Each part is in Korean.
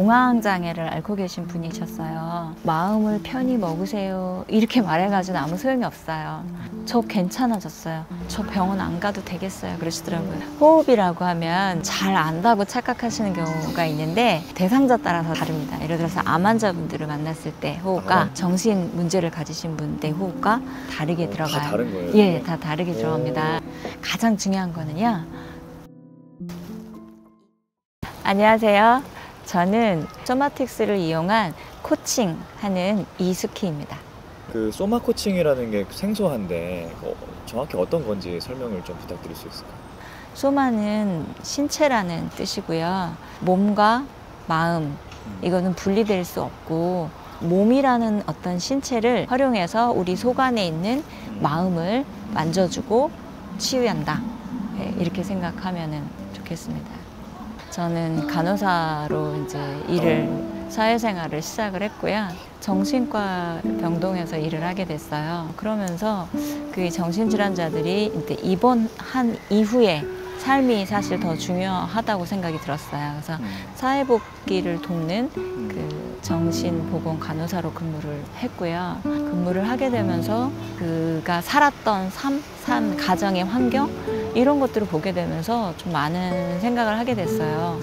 공황장애를 앓고 계신 분이셨어요. 마음을 편히 먹으세요 이렇게 말해가지고 아무 소용이 없어요. 저 괜찮아졌어요. 저 병원 안 가도 되겠어요 그러시더라고요. 호흡이라고 하면 잘 안다고 착각하시는 경우가 있는데 대상자 따라서 다릅니다. 예를 들어서 암 환자분들을 만났을 때 호흡과 정신 문제를 가지신 분의 호흡과 다르게 들어가요. 다 다른 거예요? 예, 다 다르게 들어갑니다. 가장 중요한 거는요. 안녕하세요. 저는 소마틱스를 이용한 코칭하는 이수키입니다. 그 소마 코칭이라는 게 생소한데 정확히 어떤 건지 설명을 좀 부탁드릴 수 있을까요? 소마는 신체라는 뜻이고요. 몸과 마음, 이거는 분리될 수 없고 몸이라는 어떤 신체를 활용해서 우리 속 안에 있는 마음을 만져주고 치유한다. 네, 이렇게 생각하면 좋겠습니다. 저는 간호사로 이제 사회생활을 시작을 했고요. 정신과 병동에서 일을 하게 됐어요. 그러면서 그 정신질환자들이 이제 입원한 이후에 삶이 사실 더 중요하다고 생각이 들었어요. 그래서 사회복귀를 돕는 그 정신보건 간호사로 근무를 했고요. 근무를 하게 되면서 그가 살았던 삶 가정의 환경 이런 것들을 보게 되면서 좀 많은 생각을 하게 됐어요.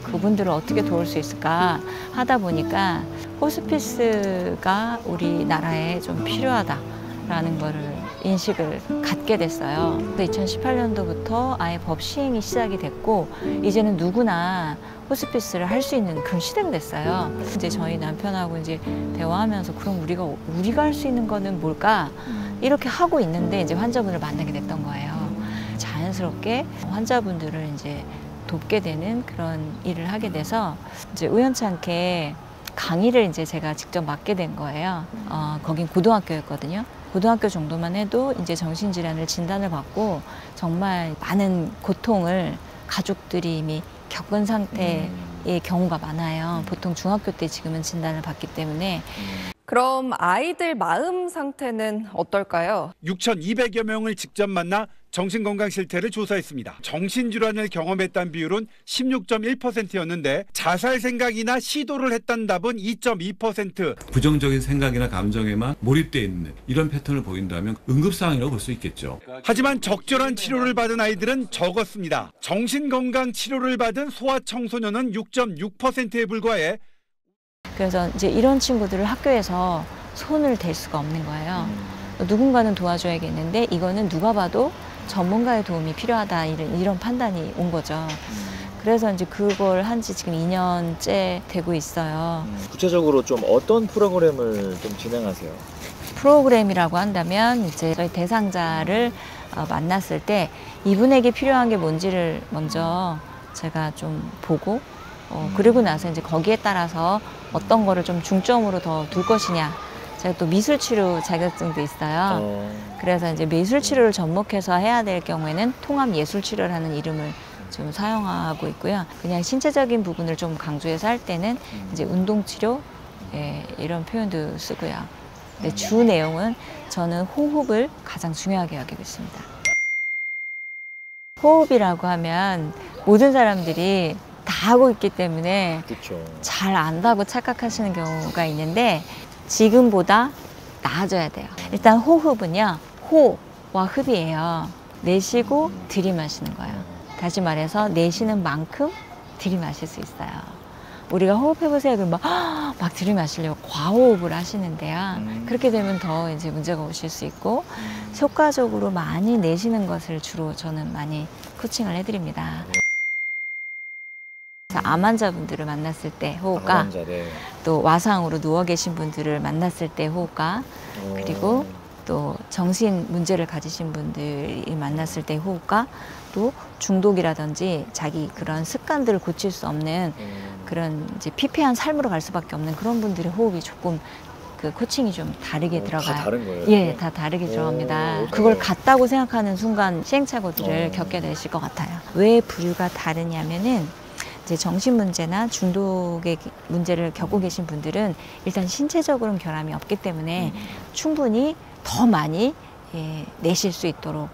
그분들을 어떻게 도울 수 있을까 하다 보니까 호스피스가 우리나라에 좀 필요하다라는 거를 인식을 갖게 됐어요. 2018년도부터 아예 법 시행이 시작이 됐고 이제는 누구나 호스피스를 할 수 있는 그런 시대가 됐어요. 이제 저희 남편하고 이제 대화하면서 그럼 우리가 할 수 있는 거는 뭘까? 이렇게 하고 있는데 이제 환자분을 만나게 됐던 거예요. 자연스럽게 환자분들을 이제 돕게 되는 그런 일을 하게 돼서 이제 우연치 않게 강의를 이제 제가 직접 맡게 된 거예요. 거긴 고등학교였거든요. 고등학교 정도만 해도 이제 정신질환을 진단을 받고 정말 많은 고통을 가족들이 이미 겪은 상태의 경우가 많아요. 보통 중학교 때 지금은 진단을 받기 때문에. 그럼 아이들 마음 상태는 어떨까요? 6,200여 명을 직접 만나 정신건강 실태를 조사했습니다. 정신질환을 경험했다는 비율은 16.1%였는데 자살 생각이나 시도를 했다는 답은 2.2%. 부정적인 생각이나 감정에만 몰입돼 있는 이런 패턴을 보인다면 응급사항이라고 볼 수 있겠죠. 하지만 적절한 치료를 받은 아이들은 적었습니다. 정신건강 치료를 받은 소아청소년은 6.6%에 불과해 그래서 이제 이런 친구들을 학교에서 손을 댈 수가 없는 거예요. 누군가는 도와줘야겠는데 이거는 누가 봐도 전문가의 도움이 필요하다 이런 판단이 온 거죠. 그래서 이제 그걸 한 지 지금 2년째 되고 있어요. 구체적으로 좀 어떤 프로그램을 좀 진행하세요? 프로그램이라고 한다면 이제 저희 대상자를 만났을 때 이분에게 필요한 게 뭔지를 먼저 제가 좀 보고 그리고 나서 이제 거기에 따라서 어떤 거를 좀 중점으로 더 둘 것이냐. 제가 또 미술치료 자격증도 있어요. 그래서 이제 미술치료를 접목해서 해야 될 경우에는 통합예술치료라는 이름을 좀 사용하고 있고요. 그냥 신체적인 부분을 좀 강조해서 할 때는 이제 운동치료 이런 표현도 쓰고요. 근데 주 내용은 저는 호흡을 가장 중요하게 여기고 있습니다. 호흡이라고 하면 모든 사람들이 다 하고 있기 때문에 그쵸. 잘 안다고 착각하시는 경우가 있는데 지금보다 나아져야 돼요. 일단 호흡은요. 호와 흡이에요. 내쉬고 들이마시는 거예요. 다시 말해서 내쉬는 만큼 들이마실 수 있어요. 우리가 호흡해보세요. 그럼 막 들이마시려고 과호흡을 하시는데요. 그렇게 되면 더 이제 문제가 오실 수 있고 효과적으로 많이 내쉬는 것을 주로 저는 많이 코칭을 해드립니다. 암 환자분들을 만났을 때 호흡과 또 와상으로 누워 계신 분들을 만났을 때 호흡과 그리고 또 정신 문제를 가지신 분들이 만났을 때 호흡과 또 중독이라든지 자기 그런 습관들을 고칠 수 없는 그런 이제 피폐한 삶으로 갈 수밖에 없는 그런 분들의 호흡이 조금 그 코칭이 좀 다르게 들어가요. 다 다른 거예요? 예, 다 다르게 들어갑니다. 그걸 같다고 생각하는 순간 시행착오들을 겪게 되실 것 같아요. 왜 부류가 다르냐면은 이제 정신 문제나 중독의 문제를 겪고 계신 분들은 일단 신체적으로는 결함이 없기 때문에 충분히 더 많이 예, 내쉴 수 있도록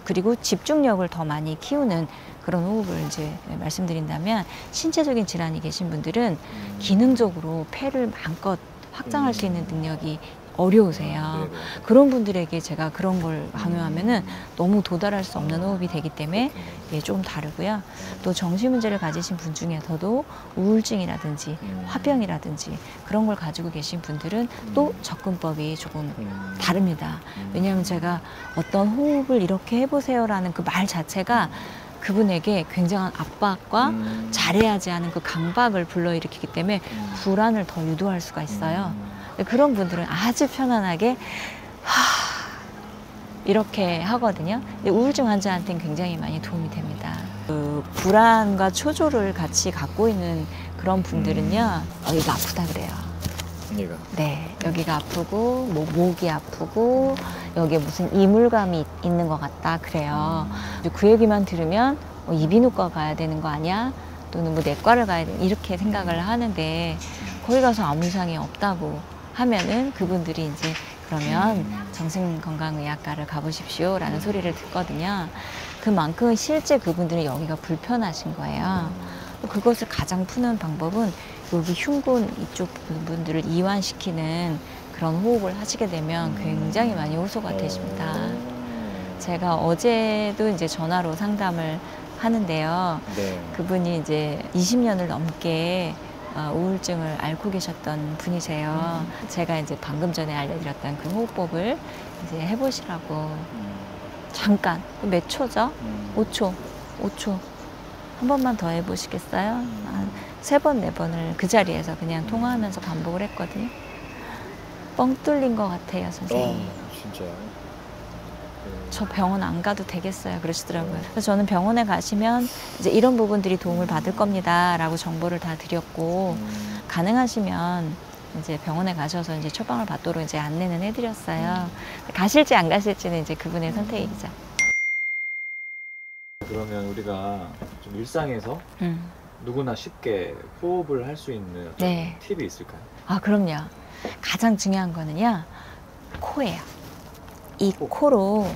그리고 집중력을 더 많이 키우는 그런 호흡을 이제 말씀드린다면 신체적인 질환이 계신 분들은 기능적으로 폐를 마음껏 확장할 수 있는 능력이 어려우세요. 네네. 그런 분들에게 제가 그런 걸 강요하면은 너무 도달할 수 없는 호흡이 되기 때문에 예, 조금 다르고요. 또 정신 문제를 가지신 분 중에서도 우울증이라든지 화병이라든지 그런 걸 가지고 계신 분들은 또 접근법이 조금 다릅니다. 왜냐하면 제가 어떤 호흡을 이렇게 해보세요라는 그 말 자체가 그분에게 굉장한 압박과 잘해야지 하는 그 강박을 불러일으키기 때문에 불안을 더 유도할 수가 있어요. 그런 분들은 아주 편안하게 이렇게 하거든요. 근데 우울증 환자한테는 굉장히 많이 도움이 됩니다. 그 불안과 초조를 같이 갖고 있는 그런 분들은요, 여기가 아프다 그래요. 얘가. 네, 여기가 아프고 뭐 목이 아프고 여기에 무슨 이물감이 있는 것 같다 그래요. 그 얘기만 들으면 이비인후과 가야 되는 거 아니야? 또는 뭐 내과를 가야 돼 이렇게 생각을 하는데 거기 가서 아무 이상이 없다고 하면은 그분들이 이제 그러면 정신건강의학과를 가보십시오라는 소리를 듣거든요. 그만큼 실제 그분들은 여기가 불편하신 거예요. 그것을 가장 푸는 방법은 여기 흉근 이쪽 부분들을 이완시키는 그런 호흡을 하시게 되면 굉장히 많이 호소가 되십니다. 제가 어제도 이제 전화로 상담을 하는데요. 네. 그분이 이제 20년을 넘게 우울증을 앓고 계셨던 분이세요. 제가 이제 방금 전에 알려드렸던 그 호흡법을 이제 해보시라고 잠깐 몇 초죠? 5초, 5초 한 번만 더 해보시겠어요? 한 3번, 4번을 그 자리에서 그냥 통화하면서 반복을 했거든요. 뻥 뚫린 것 같아요, 선생님. 진짜요? 저 병원 안 가도 되겠어요 그러시더라고요. 그래서 저는 병원에 가시면 이제 이런 부분들이 도움을 받을 겁니다 라고 정보를 다 드렸고 가능하시면 이제 병원에 가셔서 이제 처방을 받도록 이제 안내는 해드렸어요. 가실지 안 가실지는 이제 그분의 선택이죠. 그러면 우리가 좀 일상에서 누구나 쉽게 호흡을 할 수 있는 어떤 네. 팁이 있을까요? 아 그럼요. 가장 중요한 거는요 코예요. 이 코로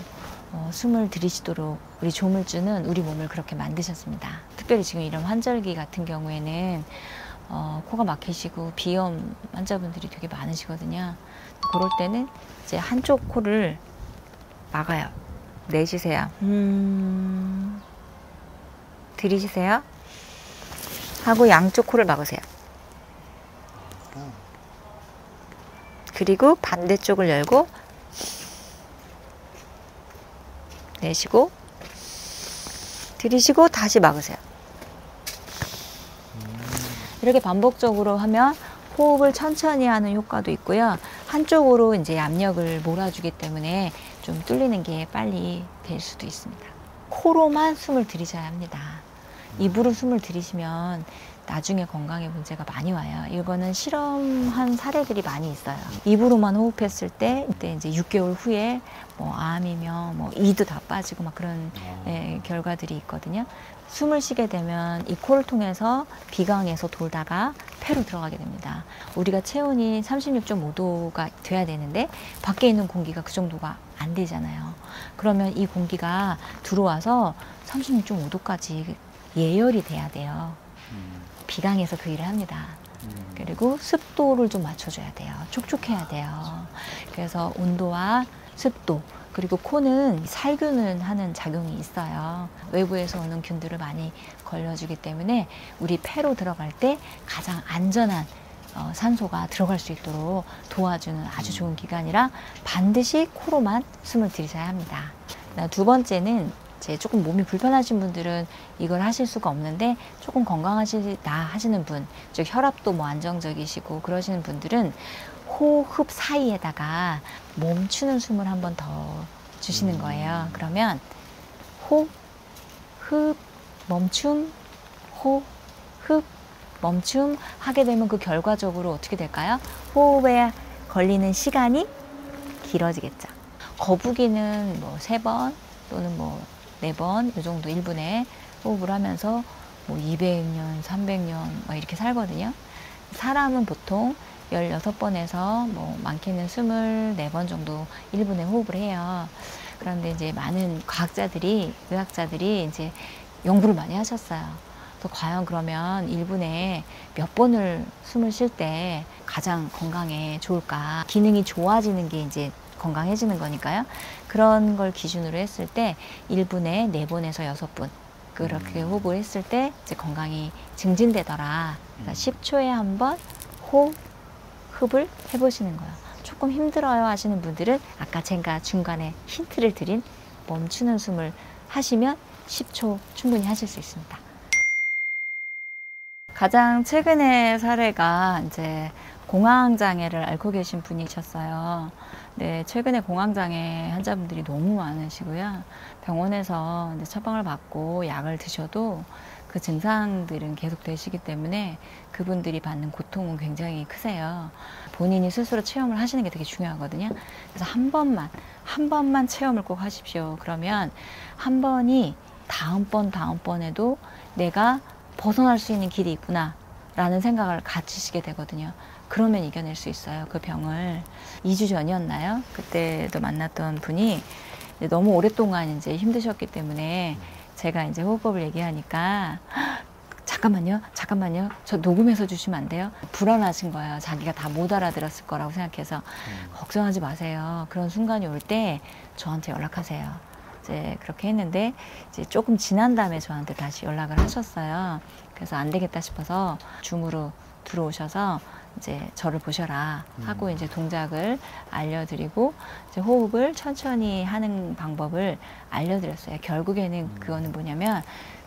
숨을 들이쉬도록 우리 조물주는 우리 몸을 그렇게 만드셨습니다. 특별히 지금 이런 환절기 같은 경우에는 코가 막히시고 비염 환자분들이 되게 많으시거든요. 그럴 때는 이제 한쪽 코를 막아요. 내쉬세요. 들이쉬세요. 하고 양쪽 코를 막으세요. 그리고 반대쪽을 열고 내쉬고 들이쉬고 다시 막으세요. 이렇게 반복적으로 하면 호흡을 천천히 하는 효과도 있고요. 한쪽으로 이제 압력을 몰아주기 때문에 좀 뚫리는 게 빨리 될 수도 있습니다. 코로만 숨을 들이셔야 합니다. 입으로 숨을 들이쉬면 나중에 건강에 문제가 많이 와요. 이거는 실험한 사례들이 많이 있어요. 입으로만 호흡했을 때 이때 이제 6개월 후에 뭐 암이며 뭐 이도 다 빠지고 막 그런 결과들이 있거든요. 숨을 쉬게 되면 이 코를 통해서 비강에서 돌다가 폐로 들어가게 됩니다. 우리가 체온이 36.5도가 돼야 되는데 밖에 있는 공기가 그 정도가 안 되잖아요. 그러면 이 공기가 들어와서 36.5도까지 예열이 돼야 돼요. 비강에서 그 일을 합니다. 그리고 습도를 좀 맞춰줘야 돼요. 촉촉해야 돼요. 그래서 온도와 습도 그리고 코는 살균을 하는 작용이 있어요. 외부에서 오는 균들을 많이 걸려주기 때문에 우리 폐로 들어갈 때 가장 안전한 산소가 들어갈 수 있도록 도와주는 아주 좋은 기관이라 반드시 코로만 숨을 들이셔야 합니다. 두 번째는 조금 몸이 불편하신 분들은 이걸 하실 수가 없는데 조금 건강하시다 하시는 분, 즉 혈압도 뭐 안정적이시고 그러시는 분들은 호흡 사이에다가 멈추는 숨을 한 번 더 주시는 거예요. 그러면 호, 흡, 멈춤, 호, 흡, 멈춤 하게 되면 그 결과적으로 어떻게 될까요? 호흡에 걸리는 시간이 길어지겠죠. 거북이는 뭐 3번 또는 뭐 4번 이 정도 1분에 호흡을 하면서 뭐 200년, 300년 막 이렇게 살거든요. 사람은 보통 16번에서 뭐 많게는 24번 정도 1분에 호흡을 해요. 그런데 이제 많은 과학자들이, 의학자들이 이제 연구를 많이 하셨어요. 그래서 과연 그러면 1분에 몇 번을 숨을 쉴 때 가장 건강에 좋을까? 기능이 좋아지는 게 이제 건강해지는 거니까요. 그런 걸 기준으로 했을 때 1분에 4번에서 6번 그렇게 호흡을 했을 때 이제 건강이 증진되더라. 그러니까 10초에 한 번 호흡을 해보시는 거예요. 조금 힘들어요 하시는 분들은 아까 제가 중간에 힌트를 드린 멈추는 숨을 하시면 10초 충분히 하실 수 있습니다. 가장 최근의 사례가 이제 공황장애를 앓고 계신 분이셨어요. 네, 최근에 공황장애 환자분들이 너무 많으시고요. 병원에서 이제 처방을 받고 약을 드셔도 그 증상들은 계속 되시기 때문에 그분들이 받는 고통은 굉장히 크세요. 본인이 스스로 체험을 하시는 게 되게 중요하거든요. 그래서 한 번만 체험을 꼭 하십시오. 그러면 한 번이 다음번에도 내가 벗어날 수 있는 길이 있구나 라는 생각을 가지시게 되거든요. 그러면 이겨낼 수 있어요. 그 병을. 2주 전이었나요? 그때도 만났던 분이 너무 오랫동안 이제 힘드셨기 때문에 제가 이제 호흡법을 얘기하니까 잠깐만요. 저 녹음해서 주시면 안 돼요? 불안하신 거예요. 자기가 다 못 알아들었을 거라고 생각해서 걱정하지 마세요. 그런 순간이 올 때 저한테 연락하세요. 이제 그렇게 했는데 이제 조금 지난 다음에 저한테 다시 연락을 하셨어요. 그래서 안 되겠다 싶어서 줌으로 들어오셔서 이제 저를 보셔라 하고 이제 동작을 알려드리고 이제 호흡을 천천히 하는 방법을 알려드렸어요. 결국에는 그거는 뭐냐면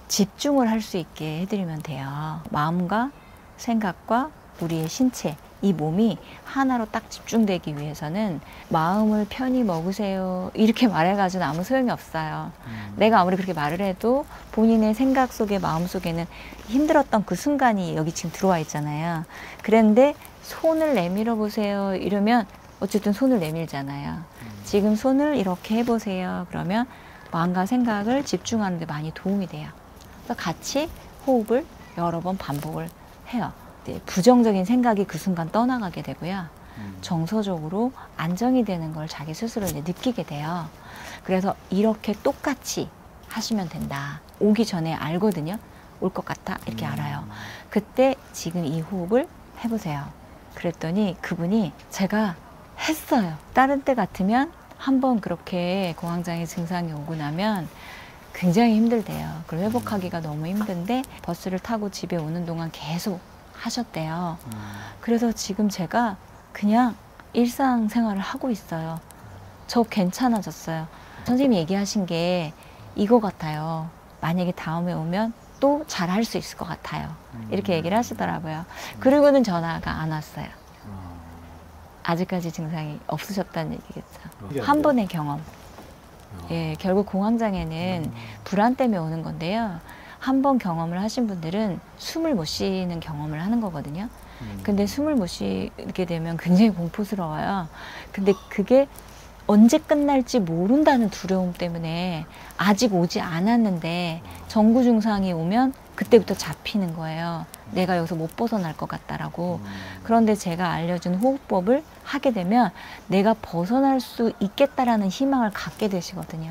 집중을 할 수 있게 해드리면 돼요. 마음과 생각과 우리의 신체, 이 몸이 하나로 딱 집중되기 위해서는 마음을 편히 먹으세요 이렇게 말해가지고는 아무 소용이 없어요. 내가 아무리 그렇게 말을 해도 본인의 생각 속에 마음 속에는 힘들었던 그 순간이 여기 지금 들어와 있잖아요. 그런데 손을 내밀어 보세요 이러면 어쨌든 손을 내밀잖아요. 지금 손을 이렇게 해보세요 그러면 마음과 생각을 집중하는 데 많이 도움이 돼요. 그래서 같이 호흡을 여러 번 반복을 해요. 부정적인 생각이 그 순간 떠나가게 되고요. 정서적으로 안정이 되는 걸 자기 스스로 이제 느끼게 돼요. 그래서 이렇게 똑같이 하시면 된다. 오기 전에 알거든요. 올 것 같아 이렇게 알아요. 그때 지금 이 호흡을 해보세요. 그랬더니 그분이 제가 했어요. 다른 때 같으면 한번 그렇게 공황장애 증상이 오고 나면 굉장히 힘들대요. 그걸 회복하기가 너무 힘든데 버스를 타고 집에 오는 동안 계속 하셨대요. 그래서 지금 제가 그냥 일상생활을 하고 있어요. 저 괜찮아졌어요. 선생님이 얘기하신 게 이거 같아요. 만약에 다음에 오면 또 잘할 수 있을 것 같아요. 이렇게 얘기를 하시더라고요. 그리고는 전화가 안 왔어요. 아직까지 증상이 없으셨다는 얘기겠죠. 한 번의 경험. 예, 결국 공황장애는 불안 때문에 오는 건데요. 한 번 경험을 하신 분들은 숨을 못 쉬는 경험을 하는 거거든요. 근데 숨을 못 쉬게 되면 굉장히 공포스러워요. 근데 그게 언제 끝날지 모른다는 두려움 때문에 아직 오지 않았는데 정구 증상이 오면 그때부터 잡히는 거예요. 내가 여기서 못 벗어날 것 같다라고. 그런데 제가 알려준 호흡법을 하게 되면 내가 벗어날 수 있겠다라는 희망을 갖게 되시거든요.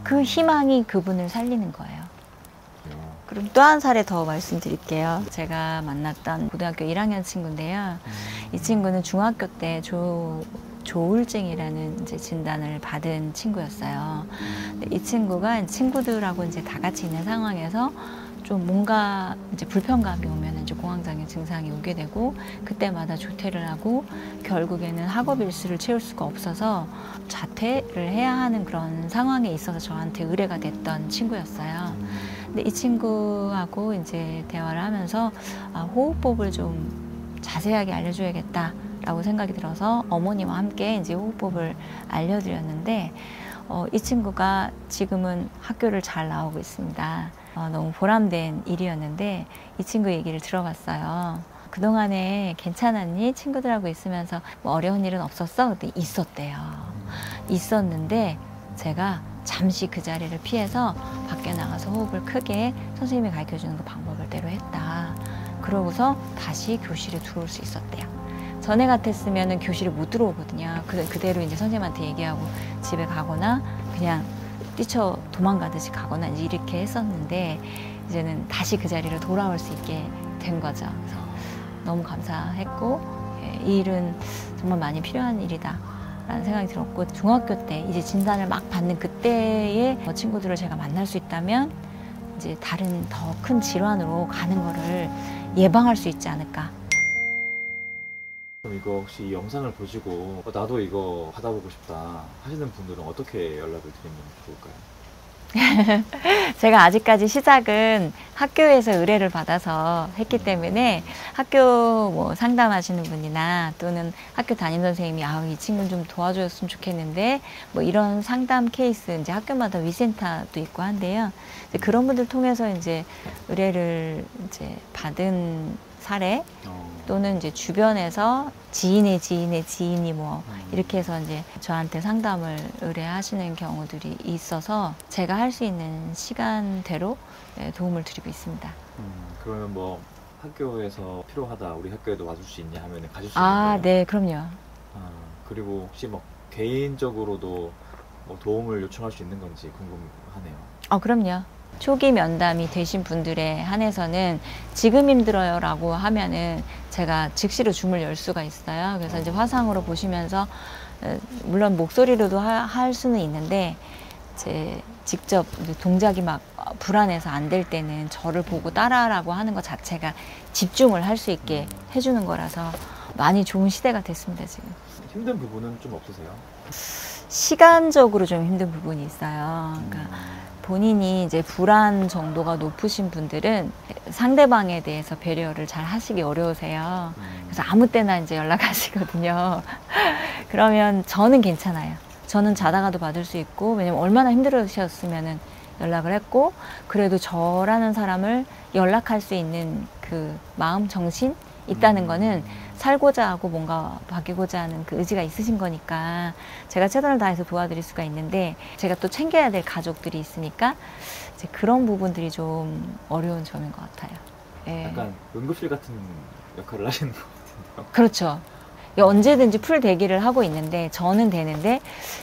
그 희망이 그분을 살리는 거예요. 그럼 또 한 사례 더 말씀드릴게요. 제가 만났던 고등학교 1학년 친구인데요. 이 친구는 중학교 때 조울증이라는 이제 진단을 받은 친구였어요. 이 친구가 친구들하고 이제 다 같이 있는 상황에서 좀 뭔가 이제 불편감이 오면 이제 공황장애 증상이 오게 되고 그때마다 조퇴를 하고 결국에는 학업 일수를 채울 수가 없어서 자퇴를 해야 하는 그런 상황에 있어서 저한테 의뢰가 됐던 친구였어요. 근데 이 친구하고 이제 대화를 하면서 호흡법을 좀 자세하게 알려줘야겠다라고 생각이 들어서 어머니와 함께 이제 호흡법을 알려드렸는데 이 친구가 지금은 학교를 잘 나오고 있습니다. 너무 보람된 일이었는데 이 친구 얘기를 들어봤어요. 그동안에 괜찮았니? 친구들하고 있으면서 뭐 어려운 일은 없었어? 그때 있었대요. 있었는데 제가 잠시 그 자리를 피해서 밖에 나가서 호흡을 크게 선생님이 가르쳐주는 그 방법대로 했다. 그러고서 다시 교실에 들어올 수 있었대요. 전에 같았으면 교실에 못 들어오거든요. 그대로 이제 선생님한테 얘기하고 집에 가거나 그냥 뛰쳐 도망가듯이 가거나 이제 이렇게 했었는데 이제는 다시 그 자리로 돌아올 수 있게 된 거죠. 그래서 너무 감사했고 이 일은 정말 많이 필요한 일이다 라는 생각이 들었고 중학교 때 이제 진단을 막 받는 그때의 친구들을 제가 만날 수 있다면 이제 다른 더 큰 질환으로 가는 거를 예방할 수 있지 않을까. 그럼 이거 혹시 이 영상을 보시고 나도 이거 받아보고 싶다 하시는 분들은 어떻게 연락을 드리면 좋을까요? 제가 아직까지 시작은 학교에서 의뢰를 받아서 했기 때문에 학교 뭐 상담하시는 분이나 또는 학교 담임 선생님이 이 친구는 좀 도와줬으면 좋겠는데 뭐 이런 상담 케이스 이제 학교마다 위센터도 있고 한데요. 이제 그런 분들 통해서 이제 의뢰를 이제 받은 사례 또는 이제 주변에서 지인의 지인이 뭐 이렇게 해서 이제 저한테 상담을 의뢰하시는 경우들이 있어서 제가 할 수 있는 시간대로 도움을 드리고 있습니다. 그러면 뭐 학교에서 필요하다 우리 학교에도 와줄 수 있냐 하면 가줄 수 있는 거예요? 네, 그럼요. 그리고 혹시 뭐 개인적으로도 뭐 도움을 요청할 수 있는 건지 궁금하네요. 그럼요. 초기 면담이 되신 분들에 한해서는 지금 힘들어요 라고 하면은 제가 즉시로 줌을 열 수가 있어요. 그래서 이제 화상으로 보시면서 물론 목소리로도 할 수는 있는데 제 직접 동작이 막 불안해서 안 될 때는 저를 보고 따라하라고 하는 것 자체가 집중을 할 수 있게 해주는 거라서 많이 좋은 시대가 됐습니다, 지금. 힘든 부분은 좀 없으세요? 시간적으로 좀 힘든 부분이 있어요. 그러니까 본인이 이제 불안 정도가 높으신 분들은 상대방에 대해서 배려를 잘 하시기 어려우세요. 그래서 아무 때나 이제 연락하시거든요. 그러면 저는 괜찮아요. 저는 자다가도 받을 수 있고, 왜냐면 얼마나 힘들으셨으면은 연락을 했고, 그래도 저라는 사람을 연락할 수 있는 그 마음, 정신 있다는 거는 살고자 하고 뭔가 바뀌고자 하는 그 의지가 있으신 거니까 제가 최선을 다해서 도와드릴 수가 있는데 제가 또 챙겨야 될 가족들이 있으니까 이제 그런 부분들이 좀 어려운 점인 것 같아요. 예. 약간 응급실 같은 역할을 하시는 것 같은데요. 그렇죠. 언제든지 풀 대기를 하고 있는데 저는 되는데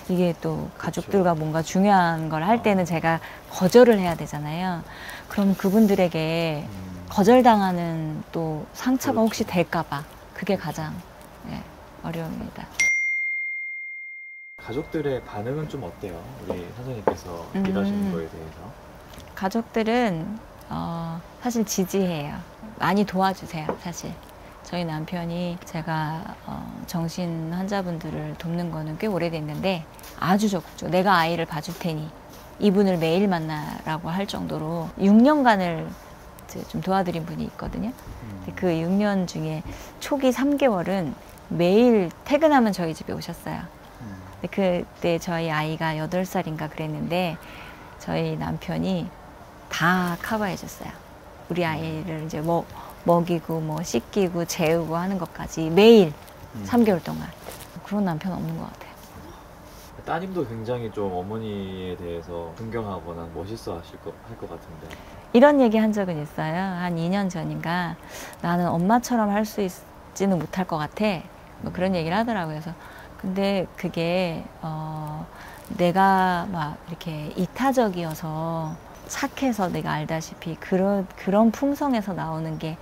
이게 또 가족들과 뭔가 중요한 걸 할 때는 제가 거절을 해야 되잖아요. 그럼 그분들에게 거절당하는 또 상처가 그렇죠. 혹시 될까봐 그게 가장 어려움입니다. 가족들의 반응은 좀 어때요? 우리 선생님께서 일하시는 거에 대해서. 가족들은 사실 지지해요. 많이 도와주세요, 사실. 저희 남편이 제가 정신 환자분들을 돕는 거는 꽤 오래됐는데 아주 적극적으로 내가 아이를 봐줄 테니 이분을 매일 만나라고 할 정도로 6년간을 좀 도와드린 분이 있거든요. 그 6년 중에 초기 3개월은 매일 퇴근하면 저희 집에 오셨어요. 그때 저희 아이가 8살인가 그랬는데 저희 남편이 다 커버해 줬어요. 우리 아이를 이제 먹이고 뭐 씻기고 재우고 하는 것까지 매일 3개월 동안. 그런 남편 없는 것 같아요. 따님도 굉장히 좀 어머니에 대해서 존경하거나 멋있어 할 것 같은데. 이런 얘기 한 적은 있어요. 한 2년 전인가 나는 엄마처럼 할 수 있지는 못할 것 같아. 뭐 그런 얘기를 하더라고요. 그래서 근데 그게 내가 막 이렇게 이타적이어서 착해서 내가 알다시피 그런 품성에서 나오는 게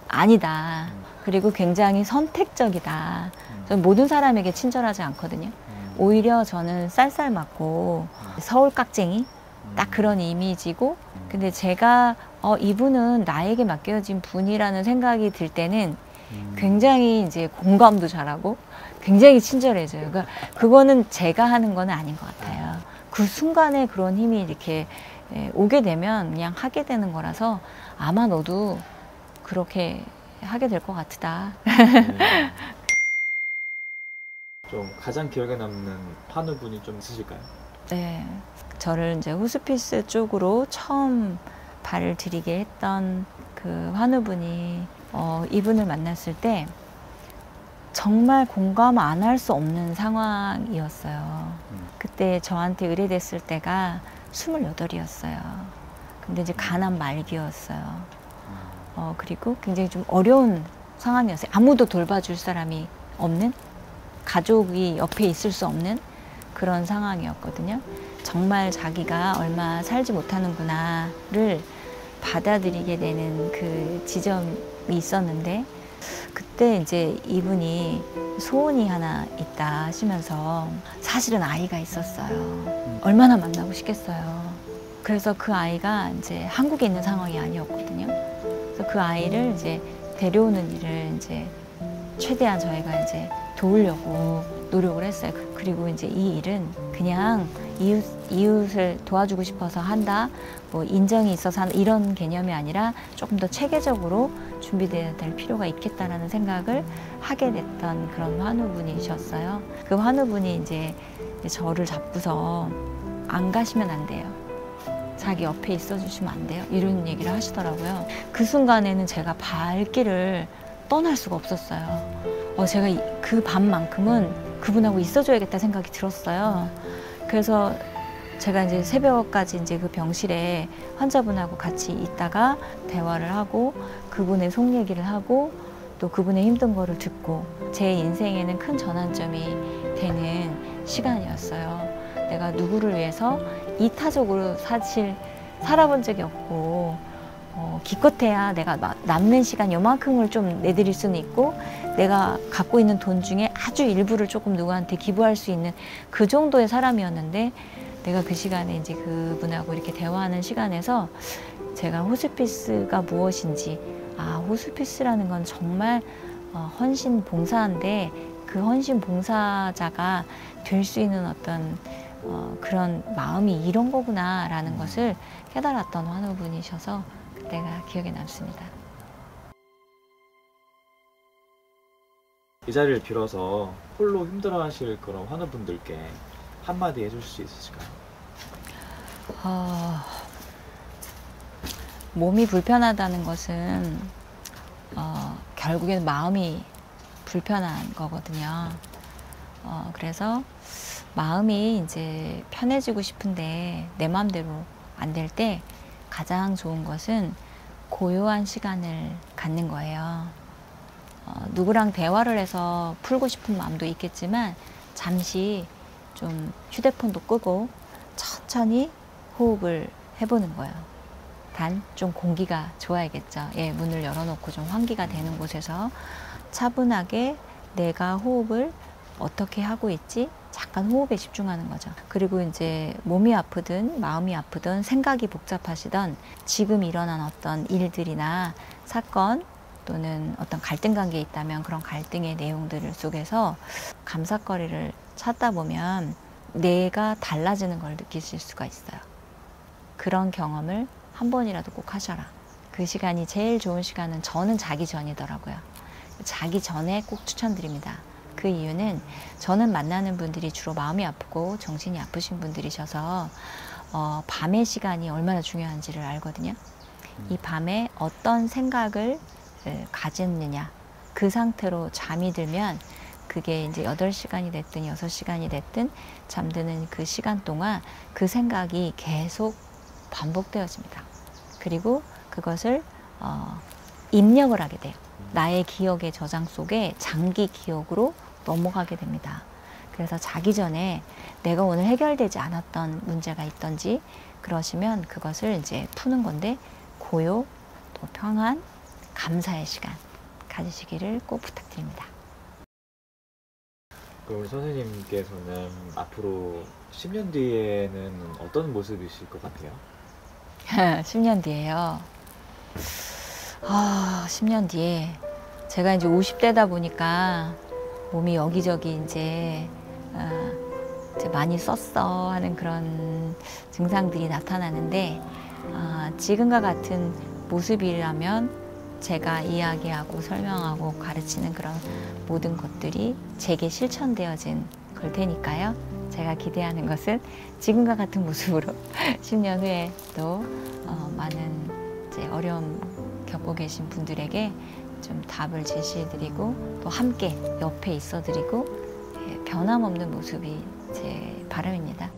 아니다. 그리고 굉장히 선택적이다. 저는 모든 사람에게 친절하지 않거든요. 오히려 저는 쌀쌀 맞고 서울 깍쟁이 딱 그런 이미지고 근데 제가 이분은 나에게 맡겨진 분이라는 생각이 들 때는 굉장히 이제 공감도 잘하고 굉장히 친절해져요. 그러니까 그거는 제가 하는 건 아닌 것 같아요. 그 순간에 그런 힘이 이렇게 오게 되면 그냥 하게 되는 거라서 아마 너도 그렇게 하게 될 것 같다. 좀 가장 기억에 남는 환우분이 좀 있으실까요? 네, 저를 이제 호스피스 쪽으로 처음 발을 들이게 했던 그 환우분이 이분을 만났을 때 정말 공감 안 할 수 없는 상황이었어요. 그때 저한테 의뢰됐을 때가 28이었어요. 근데 이제 간암 말기였어요. 그리고 굉장히 좀 어려운 상황이었어요. 아무도 돌봐줄 사람이 없는, 가족이 옆에 있을 수 없는 그런 상황이었거든요. 정말 자기가 얼마 살지 못하는구나를 받아들이게 되는 그 지점이 있었는데, 그때 이제 이분이 소원이 하나 있다 하시면서 사실은 아이가 있었어요. 얼마나 만나고 싶겠어요. 그래서 그 아이가 이제 한국에 있는 상황이 아니었거든요. 그래서 그 아이를 이제 데려오는 일을 이제 최대한 저희가 이제 도우려고 노력을 했어요. 그리고 이제 이 일은 그냥 이웃을 도와주고 싶어서 한다, 뭐 인정이 있어서 한다, 이런 개념이 아니라 조금 더 체계적으로 준비돼야 될 필요가 있겠다라는 생각을 하게 됐던 그런 환우분이셨어요. 그 환우분이 이제 저를 잡고서 안 가시면 안 돼요. 자기 옆에 있어 주시면 안 돼요. 이런 얘기를 하시더라고요. 그 순간에는 제가 발길을 떠날 수가 없었어요. 제가 그 밤만큼은 그분하고 있어줘야겠다 생각이 들었어요. 그래서 제가 이제 새벽까지 이제 그 병실에 환자분하고 같이 있다가 대화를 하고 그분의 속 얘기를 하고 또 그분의 힘든 거를 듣고 제 인생에는 큰 전환점이 되는 시간이었어요. 내가 누구를 위해서 이타적으로 사실 살아본 적이 없고 기껏해야 내가 남는 시간 요만큼을 좀 내드릴 수는 있고 내가 갖고 있는 돈 중에 아주 일부를 조금 누구한테 기부할 수 있는 그 정도의 사람이었는데 내가 그 시간에 이제 그분하고 이렇게 대화하는 시간에서 제가 호스피스가 무엇인지, 호스피스라는 건 정말 헌신 봉사인데 그 헌신 봉사자가 될 수 있는 어떤 그런 마음이 이런 거구나라는 것을 깨달았던 환우분이셔서 그때가 기억에 남습니다. 이 자리를 빌어서 홀로 힘들어하실 그런 환우분들께 한마디 해줄 수 있으실까요? 몸이 불편하다는 것은 결국엔 마음이 불편한 거거든요. 그래서 마음이 이제 편해지고 싶은데 내 마음대로 안 될 때 가장 좋은 것은 고요한 시간을 갖는 거예요. 누구랑 대화를 해서 풀고 싶은 마음도 있겠지만 잠시 좀 휴대폰도 끄고 천천히 호흡을 해보는 거예요. 단 좀 공기가 좋아야겠죠. 문을 열어놓고 좀 환기가 되는 곳에서 차분하게 내가 호흡을 어떻게 하고 있지? 잠깐 호흡에 집중하는 거죠. 그리고 이제 몸이 아프든 마음이 아프든 생각이 복잡하시던 지금 일어난 어떤 일들이나 사건 또는 어떤 갈등 관계에 있다면 그런 갈등의 내용들 속에서 감사거리를 찾다 보면 내가 달라지는 걸 느끼실 수가 있어요. 그런 경험을 한 번이라도 꼭 하셔라. 그 시간이 제일 좋은 시간은 저는 자기 전이더라고요. 자기 전에 꼭 추천드립니다. 그 이유는 저는 만나는 분들이 주로 마음이 아프고 정신이 아프신 분들이셔서 밤의 시간이 얼마나 중요한지를 알거든요. 이 밤에 어떤 생각을 가졌느냐, 그 상태로 잠이 들면 그게 이제 8시간이 됐든 6시간이 됐든 잠드는 그 시간 동안 그 생각이 계속 반복되어집니다. 그리고 그것을 입력을 하게 돼요. 나의 기억의 저장 속에 장기 기억으로 넘어가게 됩니다. 그래서 자기 전에 내가 오늘 해결되지 않았던 문제가 있던지 그러시면 그것을 이제 푸는 건데 고요, 또 평안, 감사의 시간 가지시기를 꼭 부탁드립니다. 그럼 선생님께서는 앞으로 10년 뒤에는 어떤 모습이실 것 같아요? 10년 뒤에요. 10년 뒤에 제가 이제 50대다 보니까 몸이 여기저기 이제 많이 썼어 하는 그런 증상들이 나타나는데 지금과 같은 모습이라면 제가 이야기하고 설명하고 가르치는 그런 모든 것들이 제게 실천되어진 걸 테니까요. 제가 기대하는 것은 지금과 같은 모습으로 10년 후에 또 많은 이제 어려움 겪고 계신 분들에게 좀 답을 제시해드리고 또 함께 옆에 있어드리고 변함없는 모습이 제 바람입니다.